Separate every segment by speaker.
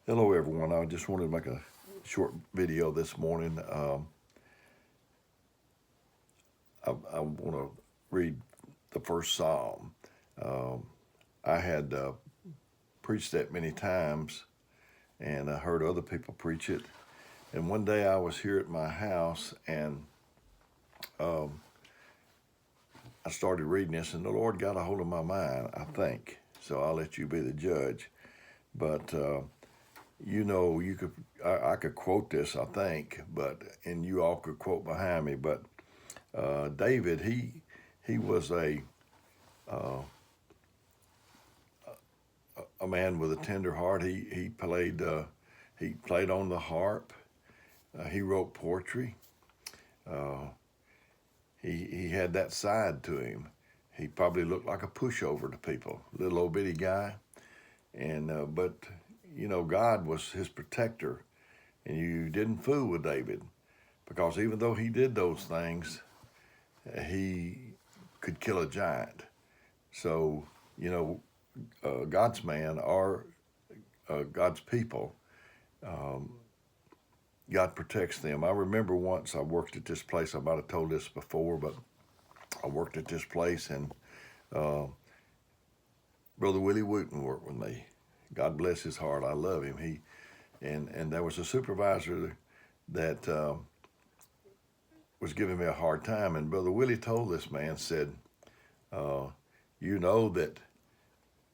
Speaker 1: Hello, everyone. I just wanted to make a short video this morning. I want to read the first Psalm. Um, I had preached that many times, and I heard other people preach it. And one day I was here at my house, and um, I started reading this, and the Lord got a hold of my mind, I think. So I'll let you be the judge. But you could I could quote this, I think, and you all could quote behind me. But David, he was uh, a man with a tender heart. He played on the harp. He wrote poetry. Uh, he had that side to him. He probably looked like a pushover to people, little old bitty guy. And but God was his protector, and you didn't fool with David, because even though he did those things, he could kill a giant. So, God's man or God's people, um, God protects them. I remember once I worked at this place. I might have told this before, but I worked at this place, and uh, Brother Willie Wooten worked with me. God bless his heart. I love him. And there was a supervisor that was giving me a hard time, and Brother Willie told this man, said, uh, "You know that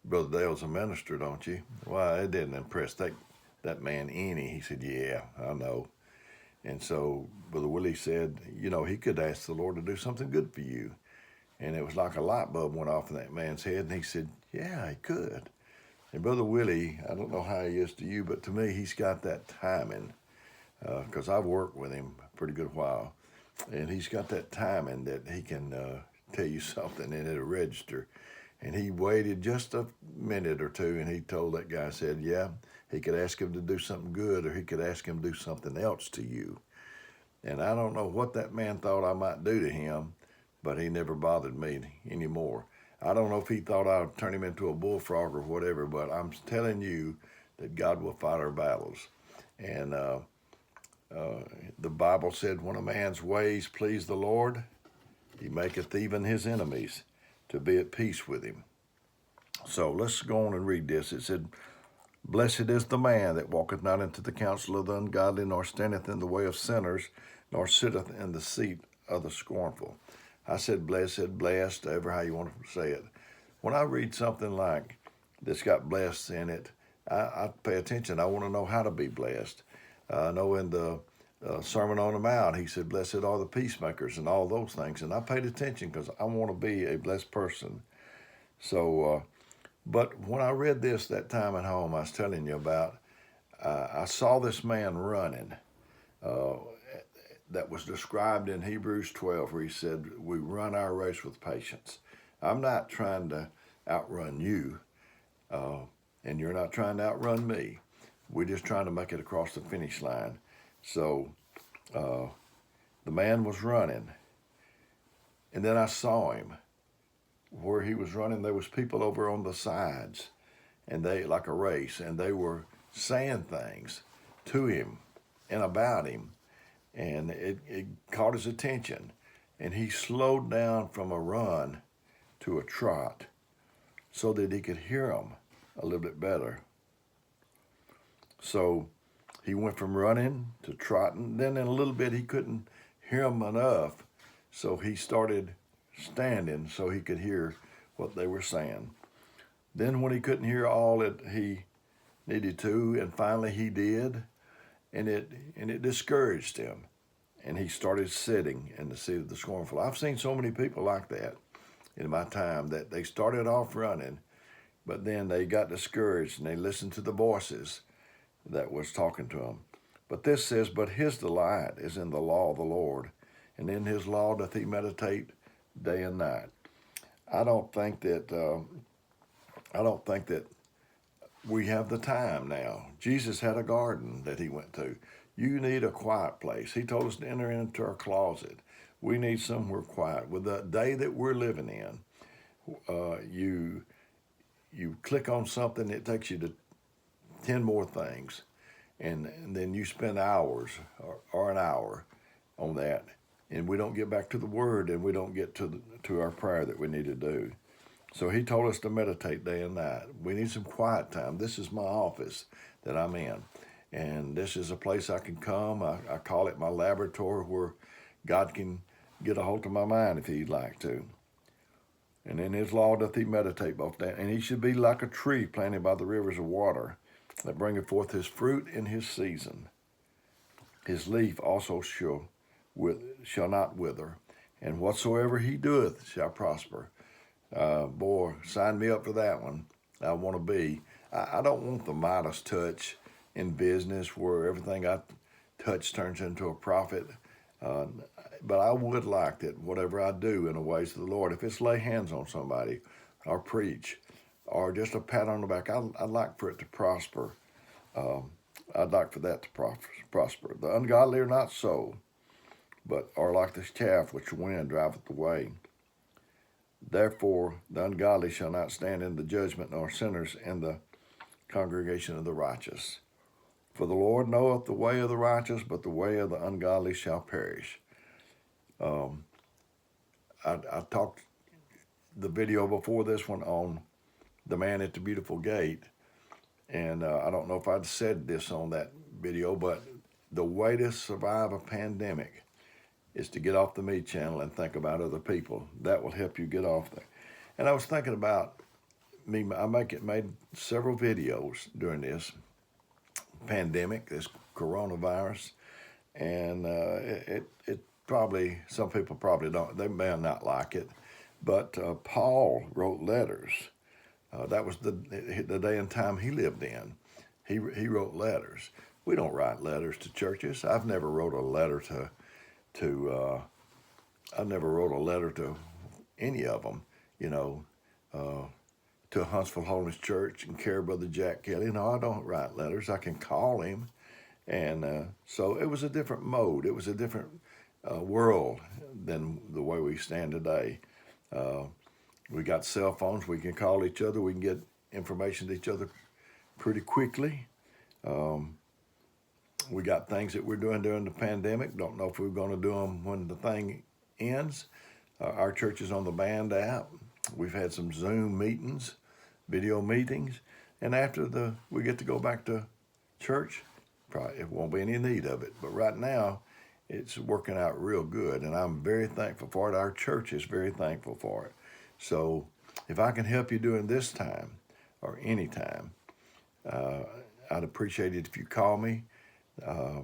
Speaker 1: Brother Dale's a minister, don't you?" Well, it didn't impress that man any. He said, "Yeah, I know." And so Brother Willie said, he could ask the Lord to do something good for you. And it was like a light bulb went off in that man's head, and he said, "Yeah, he could." And Brother Willie, I don't know how he is to you, but to me, he's got that timing, because I've worked with him a pretty good while. And he's got that timing that he can tell you something and it'll register. And he waited just a minute or two, and he told that guy, said, yeah, he could ask him to do something good, or he could ask him to do something else to you. And I don't know what that man thought I might do to him, but he never bothered me anymore. I don't know if he thought I'd turn him into a bullfrog or whatever, but I'm telling you that God will fight our battles. And the Bible said, when a man's ways please the Lord, he maketh even his enemies to be at peace with him. So let's go on and read this. It said, "Blessed is the man that walketh not into the counsel of the ungodly, nor standeth in the way of sinners, nor sitteth in the seat of the scornful." I said blessed, blessed, ever how you want to say it. When I read something like that's got blessed in it, I pay attention. I want to know how to be blessed. I know in the Sermon on the Mount, he said, "Blessed are the peacemakers," and all those things. And I paid attention because I want to be a blessed person. So, but when I read this that time at home, I was telling you about, I saw this man running. Uh, that was described in Hebrews 12, where he said, "We run our race with patience." I'm not trying to outrun you, uh, and you're not trying to outrun me. We're just trying to make it across the finish line. So uh, the man was running, and then I saw him where he was running. There was people over on the sides, and they, like a race, and they were saying things to him and about him, and it caught his attention, and he slowed down from a run to a trot so that he could hear them a little bit better. So he went from running to trotting. Then in a little bit he couldn't hear them enough, so he started standing so he could hear what they were saying. Then when he couldn't hear all that he needed to, and finally he did, and it discouraged him, and he started sitting in the seat of the scornful. I've seen so many people like that in my time, that they started off running, but then they got discouraged and they listened to the voices that was talking to them. But this says, "But his delight is in the law of the Lord, and in his law doth he meditate day and night." I don't think that we have the time now. Jesus had a garden that he went to. You need a quiet place. He told us to enter into our closet. We need somewhere quiet. With the day that we're living in, you click on something, it takes you to 10 more things. And then you spend hours or an hour on that, and we don't get back to the Word, and we don't get to our prayer that we need to do. So he told us to meditate day and night. We need some quiet time. This is my office that I'm in, and this is a place I can come. I call it my laboratory, where God can get a hold of my mind if he'd like to. And in his law doth he meditate both day, and he should be like a tree planted by the rivers of water, that bringeth forth his fruit in his season. His leaf also shall not wither, and whatsoever he doeth shall prosper. Boy, sign me up for that one. I want to be. I don't want the Midas touch in business, where everything I touch turns into a profit. But I would like that whatever I do in the ways of the Lord, if it's lay hands on somebody or preach or just a pat on the back, I'd like for it to prosper. I'd like for that to prosper. The ungodly are not so, but are like the chaff which the wind driveth away. Therefore the ungodly shall not stand in the judgment, nor sinners in the congregation of the righteous. For the Lord knoweth the way of the righteous, but the way of the ungodly shall perish. I talked the video before this one on the man at the beautiful gate, and I don't know if I'd said this on that video, but the way to survive a pandemic is to get off the me channel and think about other people. That will help you get off there. And I was thinking about me. I made several videos during this pandemic, this coronavirus, and it probably, some people probably don't, they may not like it, but Paul wrote letters. That was the day and time he lived in. He wrote letters. We don't write letters to churches. I've never wrote a letter to any of them, to Huntsville Holiness Church and care Brother Jack Kelly. No, I don't write letters. I can call him. And so it was a different mode. It was a different world than the way we stand today. We got cell phones. We can call each other. We can get information to each other pretty quickly. We got things that we're doing during the pandemic. Don't know if we're going to do them when the thing ends. Our church is on the Band app. We've had some Zoom meetings, video meetings, and after we get to go back to church, probably it won't be any need of it. But right now, it's working out real good, and I'm very thankful for it. Our church is very thankful for it. So if I can help you during this time or any time, I'd appreciate it if you call me. I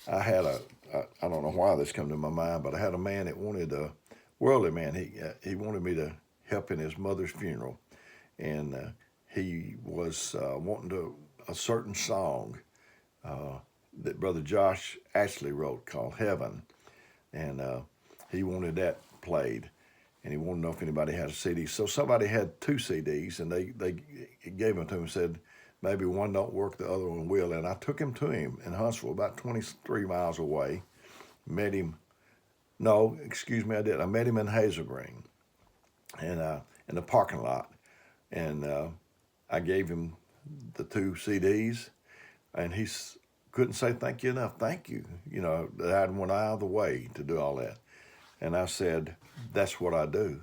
Speaker 1: had I don't know why this come to my mind, but I had a man that wanted a worldly man. He wanted me to help in his mother's funeral, and he was wanting a certain song that Brother Josh Ashley wrote called Heaven, and he wanted that played, and he wanted to know if anybody had a CD. So somebody had 2 CDs, and they gave them to him and said, maybe one don't work, the other one will. And I took him to him in Huntsville, about 23 miles away. Met him. No, excuse me, I did. I met him in Hazel Green, and in the parking lot, and I gave him the 2 CDs, and he couldn't say thank you enough. Thank you. That I went out of the way to do all that. And I said, that's what I do.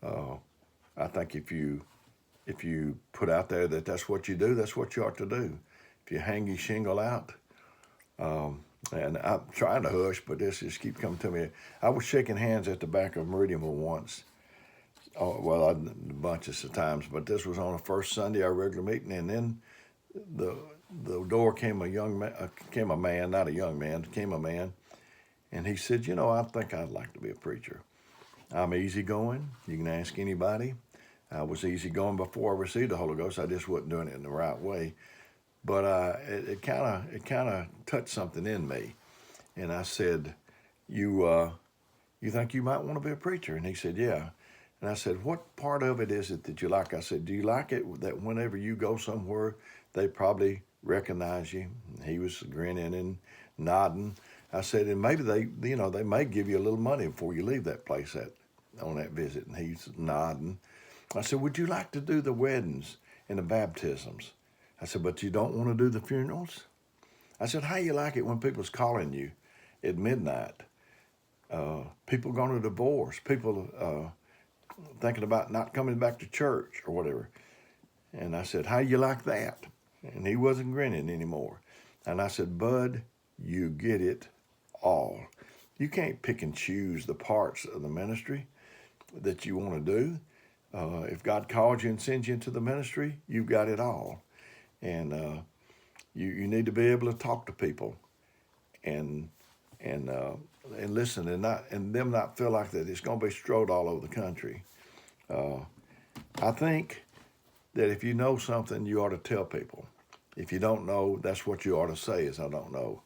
Speaker 1: I think if you put out there that that's what you do, that's what you ought to do. If you hang your shingle out, and I'm trying to hush, but this just keeps coming to me. I was shaking hands at the back of Meridianville once. A bunch of times, but this was on the first Sunday, our regular meeting, and then the door came a man, not a young man, came a man, and he said, I think I'd like to be a preacher. I'm easygoing. You can ask anybody. I was easygoing before I received the Holy Ghost. I just wasn't doing it in the right way. But it kind of touched something in me, and I said, "You think you might want to be a preacher?" And he said, "Yeah." And I said, "What part of it is it that you like?" I said, "Do you like it that whenever you go somewhere, they probably recognize you?" And he was grinning and nodding. I said, "And maybe they may give you a little money before you leave that place on that visit." And he's nodding. I said, would you like to do the weddings and the baptisms? I said, but you don't want to do the funerals? I said, how you like it when people's calling you at midnight? People going to divorce, people thinking about not coming back to church or whatever. And I said, how you like that? And he wasn't grinning anymore. And I said, Bud, you get it all. You can't pick and choose the parts of the ministry that you want to do. If God calls you and sends you into the ministry, you've got it all. And you need to be able to talk to people and listen and them not feel like that it's going to be strode all over the country. I think that if you know something, you ought to tell people. If you don't know, that's what you ought to say is, I don't know.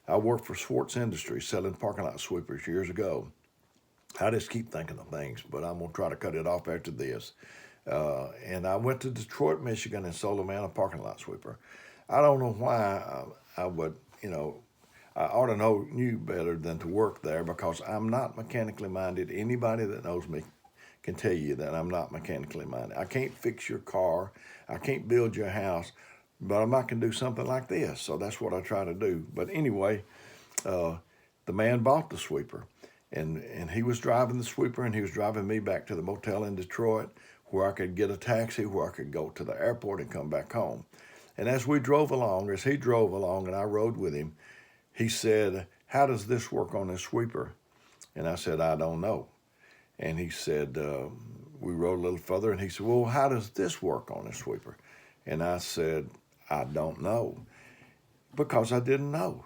Speaker 1: I worked for Schwartz Industries selling parking lot sweepers years ago. I just keep thinking of things, but I'm going to try to cut it off after this. And I went to Detroit, Michigan, and sold a man a parking lot sweeper. I don't know why I would, I ought to knew better than to work there because I'm not mechanically minded. Anybody that knows me can tell you that I'm not mechanically minded. I can't fix your car. I can't build your house, but I can do something like this. So that's what I try to do. But anyway, the man bought the sweeper, and he was driving the sweeper, and he was driving me back to the motel in Detroit where I could get a taxi, where I could go to the airport and come back home. And as he drove along and I rode with him, he said, how does this work on this sweeper? And I said, I don't know. And he said, we rode a little further, and he said, well, how does this work on this sweeper? And I said, I don't know, because I didn't know.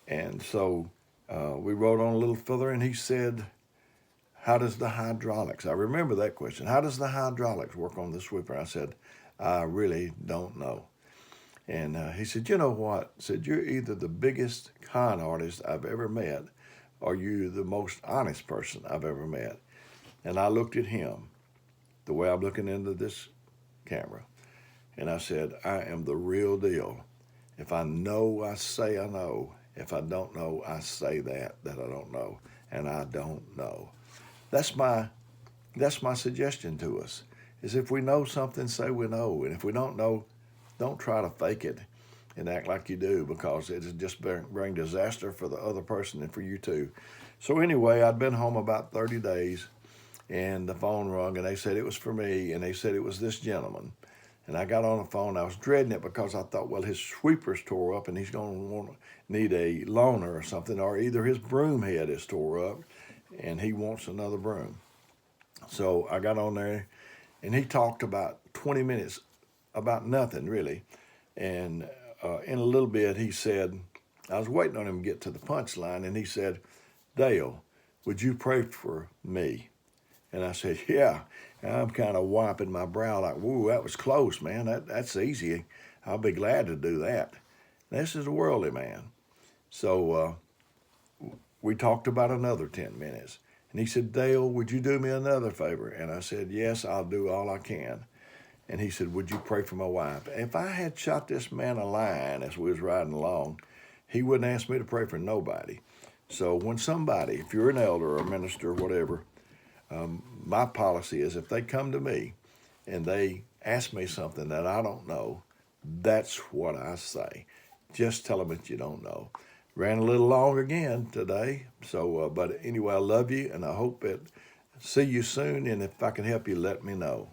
Speaker 1: And so we rode on a little further, and he said, how does the hydraulics? I remember that question. How does the hydraulics work on the sweeper? I said, I really don't know. And he said, you know what? He said, you're either the biggest con artist I've ever met, or you're the most honest person I've ever met. And I looked at him the way I'm looking into this camera. And I said, I am the real deal. If I know, I say I know. If I don't know, I say that I don't know. And I don't know. That's my suggestion to us, is if we know something, say we know. And if we don't know, don't try to fake it and act like you do, because it'll just bring disaster for the other person and for you too. So anyway, I'd been home about 30 days, and the phone rung, and they said it was for me, and they said it was this gentleman. And I got on the phone. I was dreading it because I thought, well, his sweeper's tore up, and he's going to need a loaner or something, or either his broom head is tore up, and he wants another broom. So I got on there, and he talked about 20 minutes about nothing, really. And in a little bit, he said, I was waiting on him to get to the punchline, and he said, Dale, would you pray for me? And I said, yeah. And I'm kind of wiping my brow like, whoa, that was close, man. That's easy. I'll be glad to do that. This is a worldly man. So we talked about another 10 minutes. And he said, Dale, would you do me another favor? And I said, yes, I'll do all I can. And he said, would you pray for my wife? If I had shot this man a line as we was riding along, he wouldn't ask me to pray for nobody. So when somebody, if you're an elder or a minister or whatever, my policy is if they come to me and they ask me something that I don't know, that's what I say. Just tell them that you don't know. Ran a little long again today. So, but anyway, I love you, and I hope that see you soon. And if I can help you, let me know.